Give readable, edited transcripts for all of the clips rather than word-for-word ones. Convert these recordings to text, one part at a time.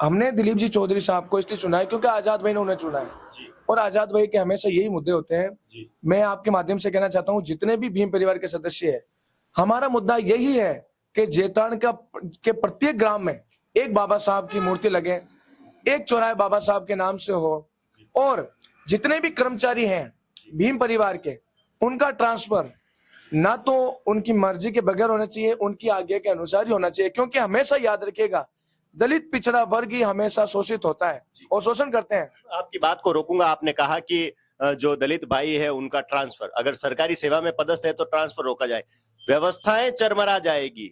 हमने दिलीप जी चौधरी साहब को इसलिए चुना है क्योंकि आजाद भाई ने उन्हें चुना है और आजाद भाई के हमेशा यही मुद्दे होते हैं। मैं आपके माध्यम से कहना चाहता हूं, जितने भी भीम परिवार के सदस्य हैं, हमारा मुद्दा यही है कि जेतान के प्रत्येक ग्राम में एक बाबा साहब की मूर्ति लगे, एक चौराहे बाबा साहब के नाम से हो और जितने भी कर्मचारी हैं भीम परिवार के, उनका ट्रांसफर ना तो उनकी मर्जी के बगैर होना चाहिए, उनकी आज्ञा के अनुसार ही होना चाहिए। क्योंकि हमेशा याद रखिएगा, दलित पिछड़ा वर्ग ही हमेशा शोषित होता है और शोषण करते हैं। आपकी बात को रोकूंगा। आपने कहा कि जो दलित भाई है उनका ट्रांसफर, अगर सरकारी सेवा में पदस्थ है तो ट्रांसफर रोका जाए, व्यवस्थाएं चरमरा जाएगी।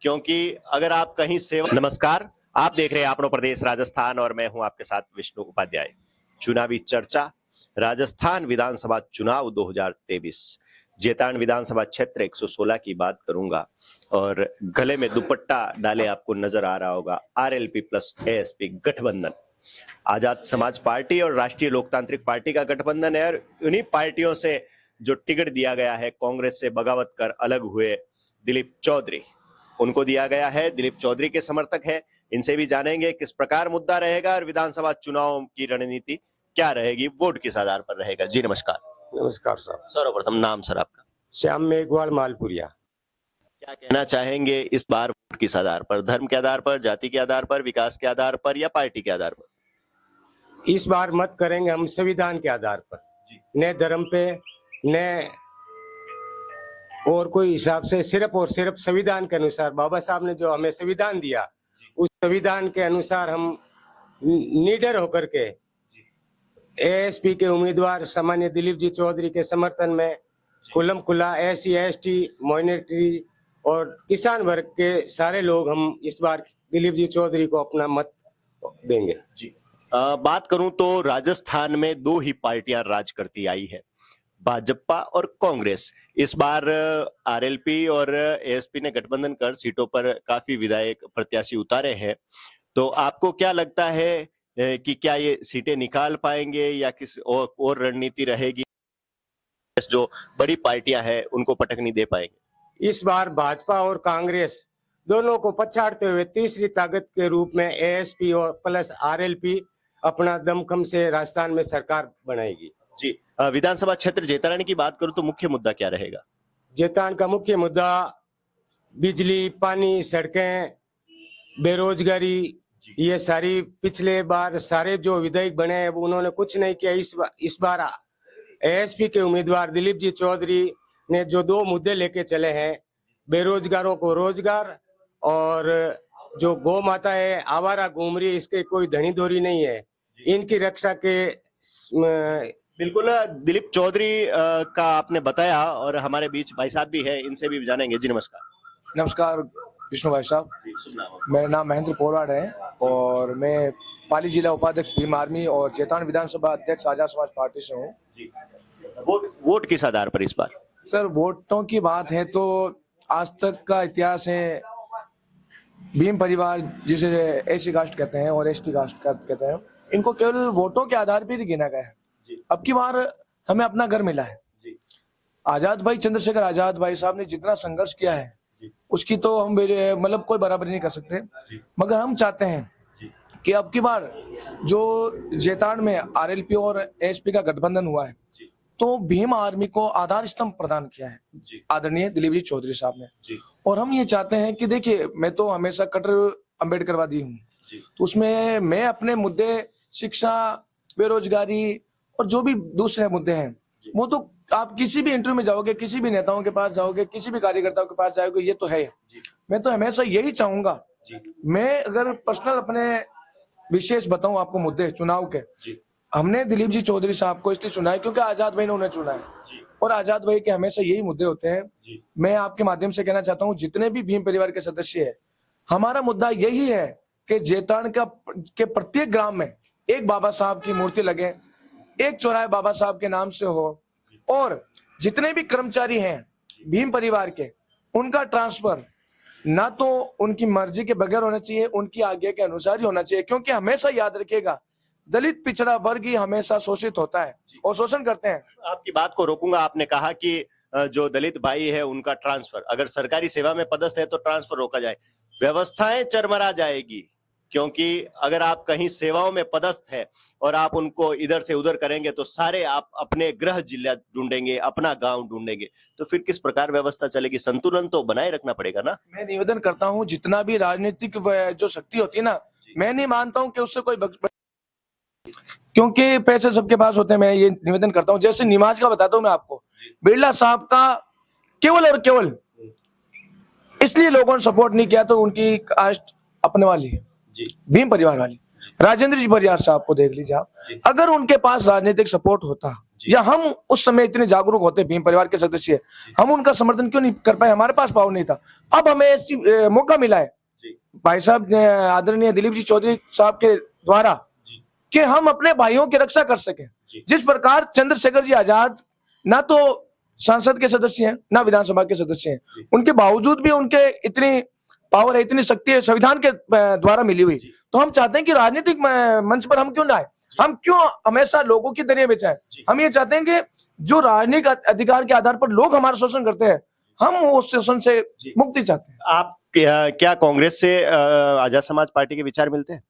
क्योंकि अगर आप कहीं सेवा। नमस्कार, आप देख रहे हैं अपनो प्रदेश राजस्थान और मैं हूं आपके साथ विष्णु उपाध्याय। चुनावी चर्चा, राजस्थान विधानसभा चुनाव 2023, जेतान विधानसभा क्षेत्र 116 की बात करूंगा और गले में दुपट्टा डाले आपको नजर आ रहा होगा आरएलपी प्लस एएसपी गठबंधन। आजाद समाज पार्टी और राष्ट्रीय लोकतांत्रिक पार्टी का गठबंधन है और उन्हीं पार्टियों से जो टिकट दिया गया है, कांग्रेस से बगावत कर अलग हुए दिलीप चौधरी, उनको दिया गया है। दिलीप चौधरी के समर्थक है, इनसे भी जानेंगे किस प्रकार मुद्दा रहेगा और विधानसभा चुनाव की रणनीति क्या रहेगी, वोट किस आधार पर रहेगा। जी नमस्कार। नमस्कार साहब। सर्वप्रथम नाम सर आपका? श्याम मेघवाल, मालपुरिया। क्या कहना चाहेंगे इस बार वोट किस आधार पर? धर्म के आधार पर, जाति के आधार पर, विकास के आधार पर या पार्टी के आधार पर? इस बार मत करेंगे हम संविधान के आधार पर, न धर्म पे न और कोई हिसाब से, सिर्फ और सिर्फ संविधान के अनुसार। बाबा साहब ने जो हमें संविधान दिया, उस संविधान के अनुसार हम निडर होकर के एएसपी के उम्मीदवार सामान्य दिलीप जी चौधरी के समर्थन में खुल्लम खुल्ला SC ST माइनॉरिटी और किसान वर्ग के सारे लोग हम इस बार दिलीप जी चौधरी को अपना मत देंगे। जी बात करूं तो राजस्थान में दो ही पार्टियां राज करती आई है, भाजपा और कांग्रेस। इस बार आरएलपी और एएसपी ने गठबंधन कर सीटों पर काफी विधायक प्रत्याशी उतारे हैं। तो आपको क्या लगता है कि क्या ये सीटें निकाल पाएंगे या किस और रणनीति रहेगी? जो बड़ी पार्टियां हैं उनको पटक नहीं दे पाएंगे। इस बार भाजपा और कांग्रेस दोनों को पछाड़ते हुए तीसरी ताकत के रूप में एएसपी और प्लस आरएलपी अपना दमखम से राजस्थान में सरकार बनाएगी। जी विधानसभा क्षेत्र जेतान की बात करूं तो मुख्य मुद्दा क्या रहेगा? जेतान का मुख्य मुद्दा बिजली, पानी, सड़कें, बेरोजगारी, ये सारी पिछले बार सारे जो विधायक बने हैं उन्होंने कुछ नहीं किया। इस बार एएसपी के उम्मीदवार दिलीप जी चौधरी ने जो दो मुद्दे लेके चले हैं, बेरोजगारों को रोजगार और जो गौ माता है आवारा घूम रही है, इसके कोई धनी धोरी नहीं है, इनकी रक्षा के बिल्कुल। दिलीप चौधरी का आपने बताया और हमारे बीच भाई साहब भी हैं, इनसे भी जानेंगे। जी नमस्कार। नमस्कार विष्णु भाई साहब, मेरा नाम महेंद्र पोराड़ है और मैं पाली जिला उपाध्यक्ष भीम आर्मी और जेतान विधानसभा अध्यक्ष आजाद समाज पार्टी से हूँ। वोट किस आधार पर इस बार? सर, वोटों की बात है तो आज तक का इतिहास है, भीम परिवार जिसे SC कास्ट कहते हैं और ST कास्ट कहते हैं, इनको केवल वोटों के आधार पर ही गिना गया है। अब की बार हमें अपना घर मिला है। आजाद भाई चंद्रशेखर आजाद भाई साहब ने जितना संघर्ष किया है उसकी तो हम मतलब कोई बराबरी नहीं कर सकते, मगर हम चाहते हैं कि अब की बार जो जेतान में आरएलपी और एएसपी का गठबंधन हुआ है तो भीम आर्मी को आधार स्तंभ प्रदान किया है आदरणीय दिलीप जी चौधरी साहब ने। और हम ये चाहते हैं कि देखिए, मैं तो हमेशा कट्टर अम्बेडकरवादी हूँ, तो उसमें मैं अपने मुद्दे शिक्षा, बेरोजगारी और जो भी दूसरे मुद्दे हैं वो तो आप किसी भी इंटरव्यू में जाओगे, किसी भी नेताओं के पास जाओगे, किसी भी कार्यकर्ताओं के पास जाओगे, ये तो है। मैं तो हमेशा यही चाहूंगा, मैं अगर पर्सनल अपने विशेष बताऊं आपको मुद्दे चुनाव के, हमने दिलीप जी चौधरी साहब को इसलिए चुना है क्योंकि आजाद भाई ने उन्हें चुना है और आजाद भाई के हमेशा यही मुद्दे होते हैं। मैं आपके माध्यम से कहना चाहता हूँ, जितने भी भीम परिवार के सदस्य है, हमारा मुद्दा यही है कि जेतान के प्रत्येक ग्राम में एक बाबा साहब की मूर्ति लगे, एक चौराहे बाबा साहब के नाम से हो और जितने भी कर्मचारी हैं भीम परिवार के, उनका ट्रांसफर ना तो उनकी मर्जी के बगैर होना चाहिए, उनकी आज्ञा के अनुसार ही होना चाहिए। क्योंकि हमेशा याद रखिएगा, दलित पिछड़ा वर्ग ही हमेशा शोषित होता है और शोषण करते हैं। आपकी बात को रोकूंगा। आपने कहा कि जो दलित भाई है उनका ट्रांसफर, अगर सरकारी सेवा में पदस्थ है तो ट्रांसफर रोका जाए, व्यवस्थाएं चरमरा जाएगी। क्योंकि अगर आप कहीं सेवाओं में पदस्थ है और आप उनको इधर से उधर करेंगे तो सारे आप अपने गृह जिला ढूंढेंगे, अपना गांव ढूंढेंगे, तो फिर किस प्रकार व्यवस्था चलेगी? संतुलन तो बनाए रखना पड़ेगा ना। मैं निवेदन करता हूँ, जितना भी राजनीतिक जो शक्ति होती है ना, मैं नहीं मानता हूँ कि उससे कोई क्योंकि पैसे सबके पास होते हैं। मैं ये निवेदन करता हूँ, जैसे नमाज का बताता हूँ मैं आपको, बिरला साहब का केवल और केवल इसलिए लोगों ने सपोर्ट नहीं किया तो उनकी कास्ट अपने वाली है, भीम परिवार वाली। राजेंद्र जी परिवार साहब को देख लीजिए आप, अगर उनके पास राजनीतिक सपोर्ट होता या हम उस समय इतने जागरूक होते, भीम परिवार के सदस्य, हम उनका समर्थन क्यों नहीं कर पाए? हमारे पास पावर नहीं था। अब हमें ऐसी मौका मिला है भाई साहब आदरणीय दिलीप जी चौधरी साहब के द्वारा कि हम अपने भाइयों की रक्षा कर सके। जिस प्रकार चंद्रशेखर जी आजाद ना तो संसद के सदस्य हैं ना विधानसभा के सदस्य हैं, उनके बावजूद भी उनके इतनी पावर है, इतनी शक्ति है संविधान के द्वारा मिली हुई। तो हम चाहते हैं कि राजनीतिक मंच पर हम क्यों ना आए, हम क्यों हमेशा लोगों की दरिया बिछाएं? हम ये चाहते हैं कि जो राजनीतिक अधिकार के आधार पर लोग हमारा शोषण करते हैं, हम उस शोषण से मुक्ति चाहते हैं। आप क्या कांग्रेस से आजाद समाज पार्टी के विचार मिलते हैं?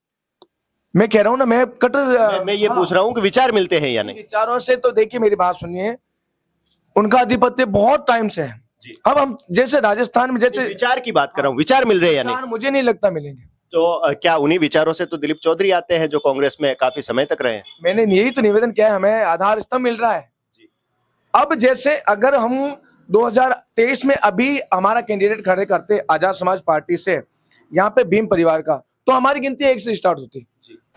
मैं कह रहा हूं ना, मैं कट्टर मैं ये पूछ रहा हूँ कि विचार मिलते हैं या नहीं? विचारों से तो देखिए, मेरी बात सुनिए, उनका आधिपत्य बहुत टाइम से है। अब हम जैसे राजस्थान में जैसे विचार की बात कर रहा हूँ, विचार मिल रहे हैं या नहीं? मुझे नहीं लगता मिलेंगे। तो क्या उन्हीं विचारों से तो दिलीप चौधरी आते हैं जो कांग्रेस में काफी समय तक रहे हैं? मैंने यही तो निवेदन किया है, हमें आधार स्तंभ मिल रहा है। अब जैसे अगर हम 2023 में अभी हमारा कैंडिडेट खड़े करते आजाद समाज पार्टी से यहाँ पे भीम परिवार का, तो हमारी गिनती 1 से स्टार्ट होती।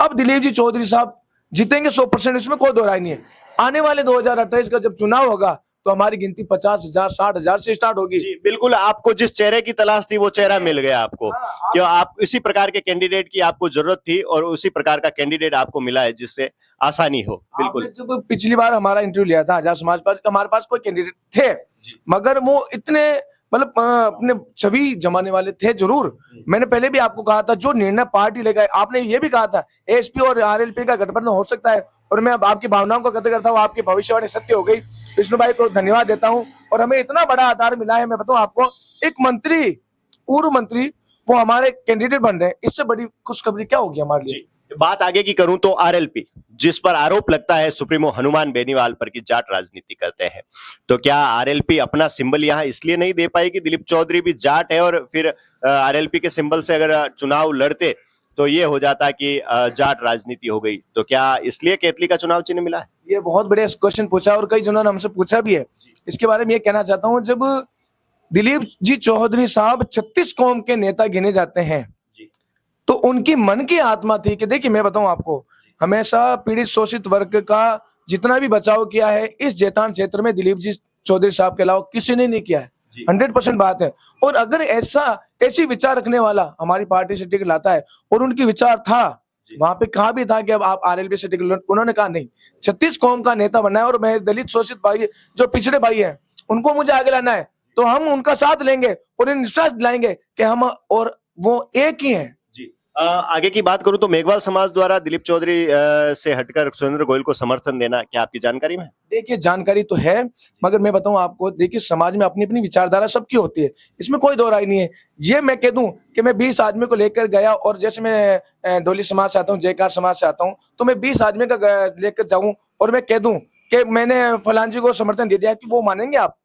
अब दिलीप जी चौधरी साहब जीतेंगे 100%, इसमें कोई दो राय नहीं है। आने वाले 2028 का जब चुनाव होगा तो हमारी गिनती 50,000 60,000 से स्टार्ट होगी। जी बिल्कुल, आपको जिस चेहरे की तलाश थी वो चेहरा मिल गया आपको। क्यों आप इसी प्रकार के कैंडिडेट की आपको जरूरत थी और उसी प्रकार का कैंडिडेट आपको मिला है जिससे आसानी हो। बिल्कुल, जब पिछली बार हमारा इंटरव्यू लिया था आजाद समाज पार्टी, हमारे पास कोई कैंडिडेट थे मगर वो इतने मतलब अपने छवि जमाने वाले थे जरूर। मैंने पहले भी आपको कहा था, जो निर्णय पार्टी लेगा, आपने ये भी कहा था एसपी और आरएलपी का गठबंधन हो सकता है, और मैं अब आपकी भावनाओं को कदर करता हूँ, आपकी भविष्यवाणी सत्य हो गई। विष्णु भाई को धन्यवाद देता हूँ, और हमें इतना बड़ा आधार मिला है। मैं बताऊं आपको, एक मंत्री, पूर्व मंत्री, वो हमारे कैंडिडेट बन रहे हैं, इससे बड़ी खुशखबरी क्या होगी हमारे लिए? बात आगे की करूं तो आरएलपी, जिस पर आरोप लगता है सुप्रीमो हनुमान बेनीवाल पर कि जाट राजनीति करते हैं, तो क्या आरएलपी अपना सिंबल यहां इसलिए नहीं दे पाई कि दिलीप चौधरी भी जाट है और फिर आरएलपी के सिंबल से अगर चुनाव लड़ते तो ये हो जाता कि जाट राजनीति हो गई? तो क्या इसलिए केतली का चुनाव चिन्ह मिला है? ये बहुत बढ़िया क्वेश्चन पूछा और कई जनों ने हमसे पूछा भी है। इसके बारे में ये कहना चाहता हूँ, जब दिलीप जी चौधरी साहब 36 कौम के नेता गिने जाते हैं तो उनकी मन की आत्मा थी कि देखिए, मैं बताऊं आपको, हमेशा पीड़ित शोषित वर्ग का जितना भी बचाव किया है इस जैतान क्षेत्र में दिलीप जी चौधरी साहब के अलावा किसी ने नहीं किया है। 100% बात है। और अगर ऐसी विचार रखने वाला हमारी पार्टी से टिकट लाता है, और उनकी विचार था, वहां पे कहा भी था कि अब आप आरएलपी से टिकट, उन्होंने कहा नहीं, 36 कौम का नेता बनना है और मैं दलित शोषित भाई, जो पिछड़े भाई हैं, उनको मुझे आगे लाना है, तो हम उनका साथ लेंगे और इन विश्वास दिलाएंगे कि हम और वो एक ही हैं। आगे की बात करूं तो मेघवाल समाज द्वारा दिलीप चौधरी से हटकर सुरेंद्र गोयल को समर्थन देना क्या आपकी जानकारी में? देखिए, जानकारी तो है, मगर मैं बताऊं आपको, देखिए समाज में अपनी अपनी विचारधारा सबकी होती है, इसमें कोई दो राय नहीं है। ये मैं कह दूं कि मैं 20 आदमी को लेकर गया, और जैसे मैं डोली समाज से आता हूँ, जयकार समाज से आता हूँ, तो मैं 20 आदमी का लेकर जाऊं और मैं कह दूं कि मैंने फलान जी को समर्थन दे दिया, कि वो मानेंगे आप?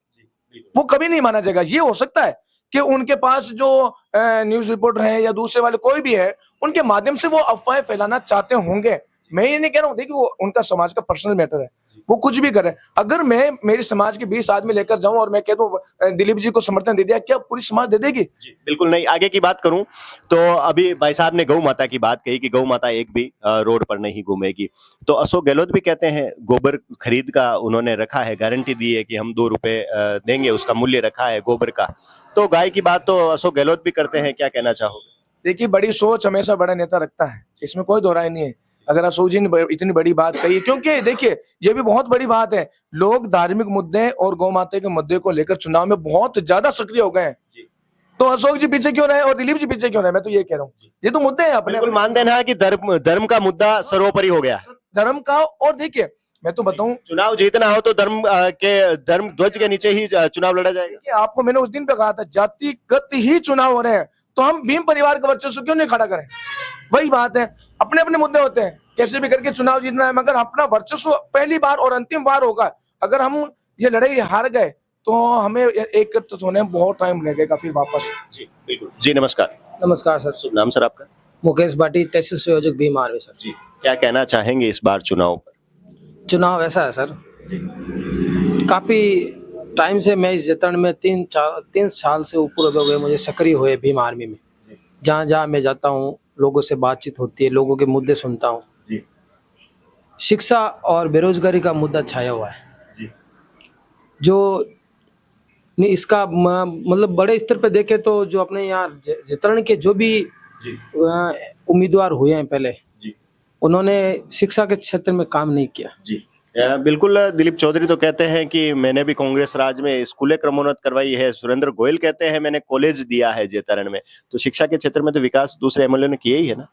वो कभी नहीं माना जाएगा। ये हो सकता है कि उनके पास जो न्यूज रिपोर्टर हैं या दूसरे वाले कोई भी है, उनके माध्यम से वो अफवाहें फैलाना चाहते होंगे। मैं ये नहीं कह रहा हूँ, देखिए वो उनका समाज का पर्सनल मैटर है, वो कुछ भी करे। अगर मैं मेरे समाज के 20 आदमी लेकर जाऊं और मैं कह दूं दिलीप जी को समर्थन दे दिया, क्या पूरी समाज दे देगी? बिल्कुल नहीं। आगे की बात करूं तो अभी भाई साहब ने गौ माता की बात कही कि गौ माता एक भी रोड पर नहीं घूमेगी, तो अशोक गहलोत भी कहते हैं गोबर खरीद का उन्होंने रखा है, गारंटी दी है कि हम 2 रुपए देंगे, उसका मूल्य रखा है गोबर का। तो गाय की बात तो अशोक गहलोत भी करते हैं, क्या कहना चाहोगे? देखिए, बड़ी सोच हमेशा बड़ा नेता रखता है, इसमें कोई दो राय नहीं है। अगर अशोक जी ने इतनी बड़ी बात कही, क्योंकि देखिए ये भी बहुत बड़ी बात है, लोग धार्मिक मुद्दे और गौ माता के मुद्दे को लेकर चुनाव में बहुत ज्यादा सक्रिय हो गए हैं, तो अशोक जी पीछे क्यों रहे और दिलीप जी पीछे क्यों रहे? मैं तो ये कह रहा हूँ, ये तो मुद्दे हैं अपने। मान देना है कि धर्म का मुद्दा सर्वोपरि हो गया, धर्म का। और देखिए, मैं तो बताऊं, चुनाव जीतना हो तो धर्म ध्वज के नीचे ही चुनाव लड़ा जाएगा। आपको मैंने उस दिन पे कहा था, जातिगत ही चुनाव हो रहे हैं, तो हम भीम परिवार का वर्चस्व क्यों नहीं खड़ा करें? वही बात है, अपने अपने मुद्दे होते हैं, कैसे भी करके चुनाव जीतना है, मगर अपना वर्चस्व पहली बार और अंतिम बार होगा। अगर हम ये लड़ाई हार गए तो हमें एकत्रित होने में बहुत टाइम लगेगा फिर वापस। जी बिल्कुल जी। नमस्कार। नमस्कार सर। शुभ नाम सर आपका? मुकेश भाटी, तहसील संयोजक भीम आर्मी सर। जी, क्या कहना चाहेंगे इस बार चुनाव पर? चुनाव ऐसा है सर, काफी टाइम से मैं इस जतन में 3 साल से ऊपर हो गए मुझे सक्रिय हुए भीम आर्मी में। जहाँ जहाँ मैं जाता हूँ लोगों से बातचीत होती है, लोगों के मुद्दे सुनता हूँ। जी शिक्षा और बेरोजगारी का मुद्दा छाया हुआ है, जी जो नहीं इसका मतलब बड़े स्तर पे देखे तो जो अपने यहाँ जतन के जो भी जी उम्मीदवार हुए हैं पहले, जी उन्होंने शिक्षा के क्षेत्र में काम नहीं किया। जी बिल्कुल। दिलीप चौधरी तो कहते हैं कि मैंने भी कांग्रेस राज में स्कूलें क्रमोन्नत करवाई है। सुरेंद्र गोयल कहते हैं मैंने कॉलेज दिया है जेतरण में। तो शिक्षा के क्षेत्र में तो विकास दूसरे एमएलए ने किया ही है ना।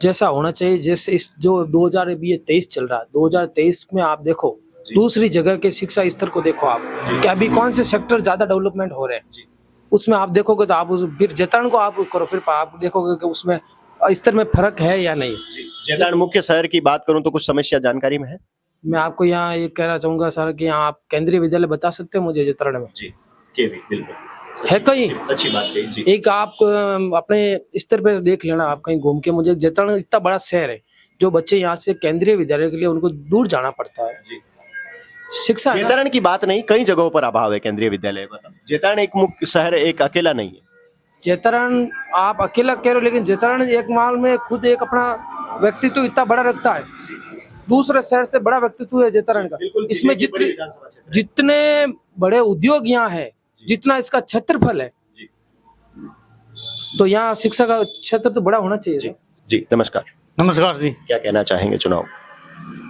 जैसा होना चाहिए, जैसे इस जो 2023 चल रहा है, 2023 में आप देखो दूसरी जगह के शिक्षा स्तर को देखो आप कि अभी कौन से सेक्टर ज्यादा डेवलपमेंट हो रहे हैं, उसमें आप देखोगे तो आप फिर जतन को आप करो, फिर आप देखोगे कि उसमें स्तर में फर्क है या नहीं। जेतरण मुख्य शहर की बात करूं तो कुछ समस्या जानकारी में है? मैं आपको यहाँ ये कहना चाहूंगा सर कि यहाँ आप केंद्रीय विद्यालय बता सकते हैं मुझे जतन में? जी केवी बिल्कुल है कहीं? अच्छी बात कही जी। एक आप अपने स्तर पे देख लेना, आप कहीं घूम के, मुझे जतन इतना बड़ा शहर है, जो बच्चे यहाँ से केंद्रीय विद्यालय के लिए उनको दूर जाना पड़ता है। जी। शिक्षा जेतरण की बात नहीं, कई जगहों पर अभाव है केंद्रीय विद्यालय का। जेतरण एक मुख्य शहर एक अकेला नहीं है। जेतरण आप अकेला कह रहे हो, लेकिन जेतरण एक माल में खुद एक अपना व्यक्तित्व इतना बड़ा रखता है, दूसरे शहर से बड़ा व्यक्तित्व है जेतरण का। इसमें जितने बड़े उद्योग यहाँ है, जितना इसका क्षेत्रफल है, तो यहाँ शिक्षा का क्षेत्र तो बड़ा होना चाहिए। जी जी। नमस्कार। नमस्कार जी। क्या कहना चाहेंगे चुनाव?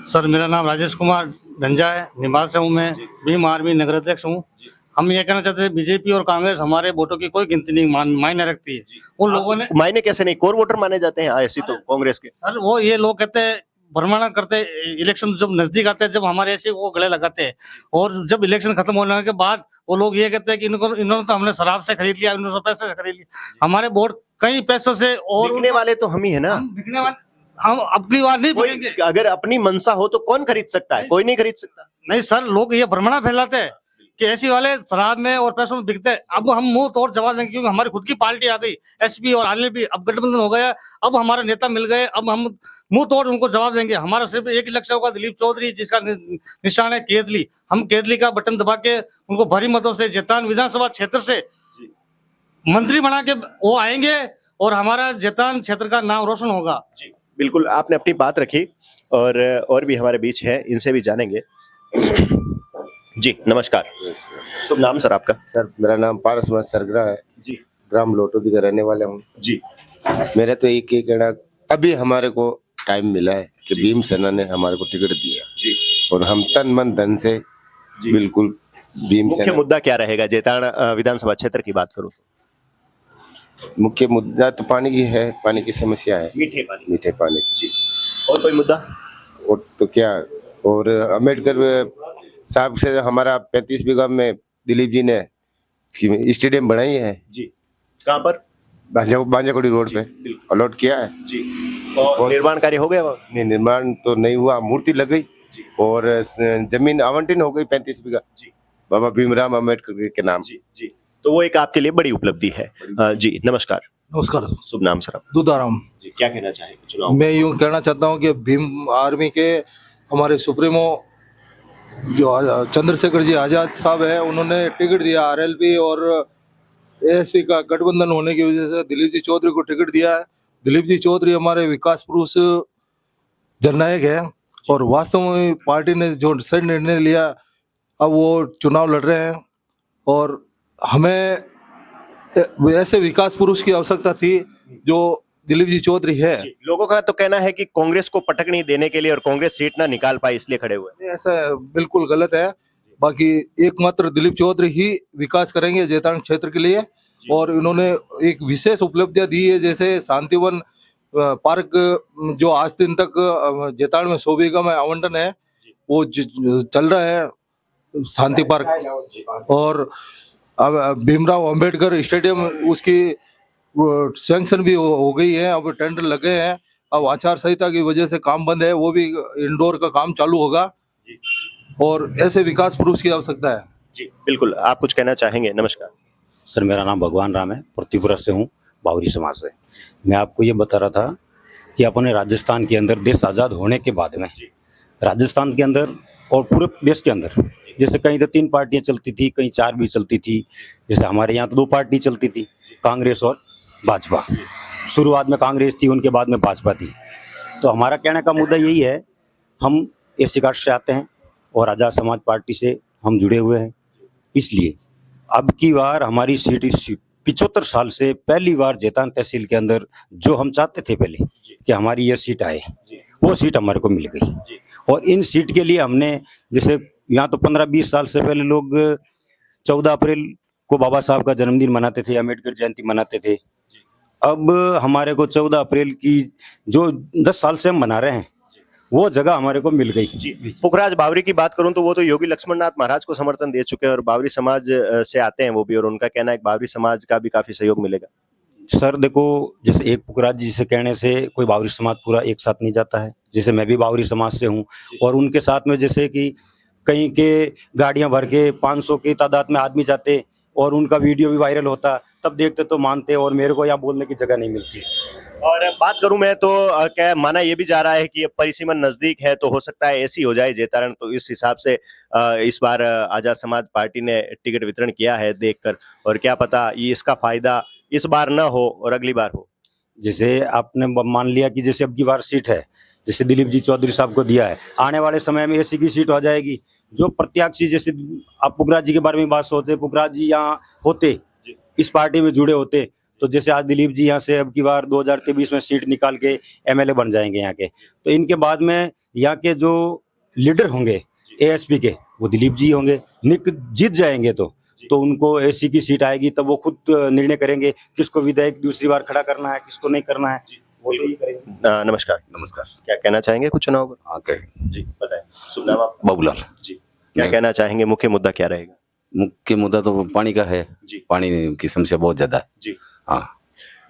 सर मेरा नाम राजेश कुमार ढंजा है, निवास हूँ मैं, भीम आर्मी नगर अध्यक्ष हूँ। हम ये कहना चाहते हैं बीजेपी और कांग्रेस हमारे वोटों की कोई गिनती नहीं मायने रखती है। उन लोगों ने मायने कैसे नहीं, कोर वोटर माने जाते हैं ऐसी तो कांग्रेस के। सर वो ये लोग कहते हैं भ्रमण करते, इलेक्शन जब नजदीक आते हैं जब हमारे ऐसे वो गले लगाते हैं, और जब इलेक्शन खत्म होने के बाद वो लोग ये कहते हैं कि इन्होंने तो हमने शराब से खरीद लिया, 1900 पैसे से खरीद लिया। हमारे वोट कई पैसों से, और बिकने वाले तो हम ही है ना। बिकने वाले हम अपनी बार नहीं बिकेंगे। अगर अपनी मनसा हो तो कौन खरीद सकता है? कोई नहीं खरीद सकता। नहीं सर, लोग ये भ्रमणा फैलाते हैं कि ऐसी वाले शराब में और पैसों में बिकते हैं। अब हम मुंह तोड़ जवाब देंगे, क्योंकि हमारी खुद की पार्टी आ गई, एसपी और आरएलपी, अब गठबंधन हो गया, अब हमारे नेता मिल गए, अब हम मुंह तोड़ उनको जवाब देंगे। हमारा सिर्फ एक ही लक्ष्य होगा, दिलीप चौधरी जिसका निशान है केतली, हम केतली का बटन दबा के उनको भारी मतों से जेतान विधानसभा क्षेत्र से मंत्री बना के वो आएंगे और हमारा जेतान क्षेत्र का नाम रोशन होगा। जी बिल्कुल, आपने अपनी बात रखी और भी हमारे बीच है, इनसे भी जानेंगे। जी नमस्कार। शुभ नाम सर आपका? सर मेरा नाम पारस मत सरगरा है जी। ग्राम लोटोदी का रहने वाला हूँ जी। मेरा तो एक ही कहना, अभी हमारे को टाइम मिला है कि भीम सेना ने हमारे को टिकट दिया जी, और हम तन मन धन से बिल्कुल भीम मुख्य सेना। मुद्दा क्या रहेगा जेतान विधानसभा क्षेत्र की बात करूं? मुख्य मुद्दा तो पानी की है, पानी की समस्या है, मीठे पानी। मीठे पानी जी। और कोई मुद्दा? और तो क्या, और अम्बेडकर साहब से हमारा 35 बीघा में दिलीप जी ने स्टेडियम बनाई है जी। कहाँ पर? बांजाकोड़ी रोड पे अलॉट किया है जी। और निर्माण कार्य हो गया? नहीं, निर्माण तो नहीं हुआ, मूर्ति लग गई और जमीन आवंटन हो गई 35 बीघा बाबा भीमराव अम्बेडकर के नाम। जी जी। तो वो एक आपके लिए बड़ी उपलब्धि है। जी नमस्कार। नमस्कार। शुभ नाम सर आप? दूधाराम। जी, क्या कहना चाहेंगे चुनाव? मैं यूं कहना चाहता हूं कि भीम आर्मी के हमारे सुप्रीमो जो चंद्रशेखर जी आजाद साहब है, उन्होंने टिकट दिया, आरएलपी और एएसपी का गठबंधन होने की वजह से दिलीप जी चौधरी को टिकट दिया है। दिलीप जी चौधरी हमारे विकास पुरुष जननायक है और वास्तव में पार्टी ने जो सही निर्णय लिया, अब वो चुनाव लड़ रहे हैं और हमें ऐसे विकास पुरुष की आवश्यकता थी जो दिलीप जी चौधरी है। लोगों का तो कहना है कि कांग्रेस को पटकनी देने के लिए और कांग्रेस सीट ना निकाल पाई इसलिए खड़े हुए। ऐसा बिल्कुल गलत है। बाकी एकमात्र दिलीप चौधरी ही विकास करेंगे जेतान क्षेत्र के लिए, और इन्होंने एक विशेष उपलब्धियां दी है, जैसे शांतिवन पार्क जो आज दिन तक जेतान में 100 बीघा में आवंटन है, वो चल रहा है शांति पार्क, और अब भीमराव अंबेडकर स्टेडियम उसकी सैंक्शन भी हो गई है, अब टेंडर लगे हैं। अब आचार संहिता की वजह से काम बंद है, वो भी इंडोर का काम चालू होगा और ऐसे विकास पुरुष की आवश्यकता है। जी बिल्कुल, आप कुछ कहना चाहेंगे? नमस्कार सर, मेरा नाम भगवान राम है, पृथ्वीपुरा से हूँ, बावरी समाज से। मैं आपको ये बता रहा था कि अपने राजस्थान के अंदर देश आज़ाद होने के बाद में राजस्थान के अंदर और पूरे देश के अंदर जैसे कहीं तो 3 पार्टियां चलती थी, कहीं 4 भी चलती थी। जैसे हमारे यहाँ तो 2 पार्टी चलती थी, कांग्रेस और भाजपा। शुरुआत में कांग्रेस थी, उनके बाद में भाजपा थी। तो हमारा कहने का मुद्दा यही है, हम एसी कास्ट से आते हैं और आज़ाद समाज पार्टी से हम जुड़े हुए हैं। इसलिए अब की बार हमारी सीट इस 75 साल से पहली बार जैतान तहसील के अंदर जो हम चाहते थे पहले कि हमारी ये सीट आए, वो सीट हमारे को मिल गई। और इन सीट के लिए हमने जैसे यहाँ तो 15-20 साल से पहले लोग 14 अप्रैल को बाबा साहब का जन्मदिन मनाते थे, अम्बेडकर जयंती मनाते थे। अब हमारे को 14 अप्रैल की जो 10 साल से हम मना रहे हैं, वो जगह हमारे को मिल गई। पुखराज बावरी की बात करूं तो वो तो योगी लक्ष्मणनाथ महाराज को समर्थन दे चुके हैं और बावरी समाज से आते हैं वो भी, और उनका कहना है कि बावरी समाज का भी काफी सहयोग मिलेगा। सर देखो, जैसे एक पुखराज जी से कहने से कोई बावरी समाज पूरा एक साथ नहीं जाता है। जैसे मैं भी बावरी समाज से हूँ और उनके साथ में जैसे कि कहीं के गाड़ियां भर के 500 की तादाद में आदमी जाते और उनका वीडियो भी वायरल होता, तब देखते तो मानते, और मेरे को यहाँ बोलने की जगह नहीं मिलती। और बात करूं मैं तो क्या माना ये भी जा रहा है कि अब परिसीमन नजदीक है तो हो सकता है ऐसी हो जाए जैतारण, तो इस हिसाब से इस बार आजाद समाज पार्टी ने टिकट वितरण किया है देखकर, और क्या पता ये इसका फायदा इस बार न हो और अगली बार हो। जैसे आपने मान लिया कि जैसे अब की बार सीट है, जैसे दिलीप जी चौधरी साहब को दिया है, आने वाले समय में एसी की सीट हो जाएगी। जो प्रत्याशी, जैसे आप पुखराज जी के बारे में बात सोचते, पुखराज जी यहाँ होते, इस पार्टी में जुड़े होते, तो जैसे आज दिलीप जी यहाँ से अब की बार 2023 में सीट निकाल के एमएलए बन जाएंगे यहाँ के, तो इनके बाद में यहाँ के जो लीडर होंगे एएसपी के, वो दिलीप जी होंगे। जीत जाएंगे तो उनको एसी की सीट आएगी, तब वो खुद निर्णय करेंगे किसको विधायक दूसरी बार खड़ा करना है, किसको नहीं करना है, वो तो ये करेंगे। नमस्कार। नमस्कार। क्या कहना चाहेंगे कुछ चुनाव पर? हाँ, कहे जी बताएं। शुभ नाम आपका? बाबूलाल। जी क्या कहना चाहेंगे, मुख्य मुद्दा क्या रहेगा? मुख्य मुद्दा तो पानी का है जी। पानी की समस्या बहुत ज्यादा है जी हाँ।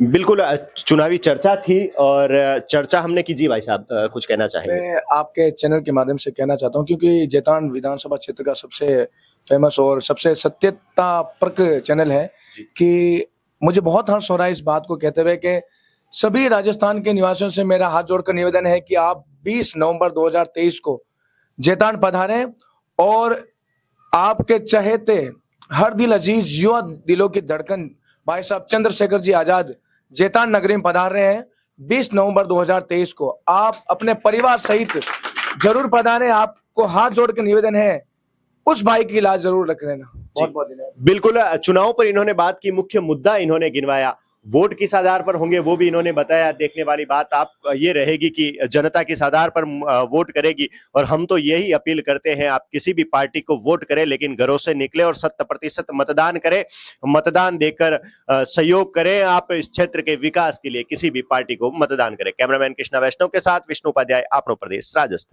बिल्कुल, चुनावी चर्चा थी और चर्चा हमने की। जी भाई साहब कुछ कहना चाहेंगे? मैं आपके चैनल के माध्यम से कहना चाहता हूं, क्योंकि जैतान विधानसभा क्षेत्र का सबसे फेमस और सबसे सत्यता परक चैनल है, कि मुझे बहुत हर्ष हो रहा है इस बात को कहते हुए कि सभी राजस्थान के निवासियों से मेरा हाथ जोड़कर निवेदन है कि आप 20 नवंबर 2023 को जैतान पधारें और आपके चहेते हर दिल अजीज युवा दिलों की धड़कन भाई साहब चंद्रशेखर जी आजाद जैतान नगरी में पधार रहे हैं 20 नवंबर 2023 को। आप अपने परिवार सहित जरूर पधारें। आपको हाथ जोड़ के निवेदन है, उस भाई की इलाज जरूर रख लेना। बहुत बहुत धन्यवाद। बिल्कुल, चुनाव पर इन्होंने बात की, मुख्य मुद्दा इन्होंने गिनवाया, वोट किस आधार पर होंगे वो भी इन्होंने बताया। देखने वाली बात आप ये रहेगी कि जनता किस आधार पर वोट करेगी, और हम तो यही अपील करते हैं आप किसी भी पार्टी को वोट करें लेकिन घरों से निकले और 100% मतदान करें, मतदान देकर सहयोग करें। आप इस क्षेत्र के विकास के लिए किसी भी पार्टी को मतदान करें। कैमरामैन कृष्णा वैष्णव के साथ विष्णु उपाध्याय, आपनो प्रदेश, राजस्थान।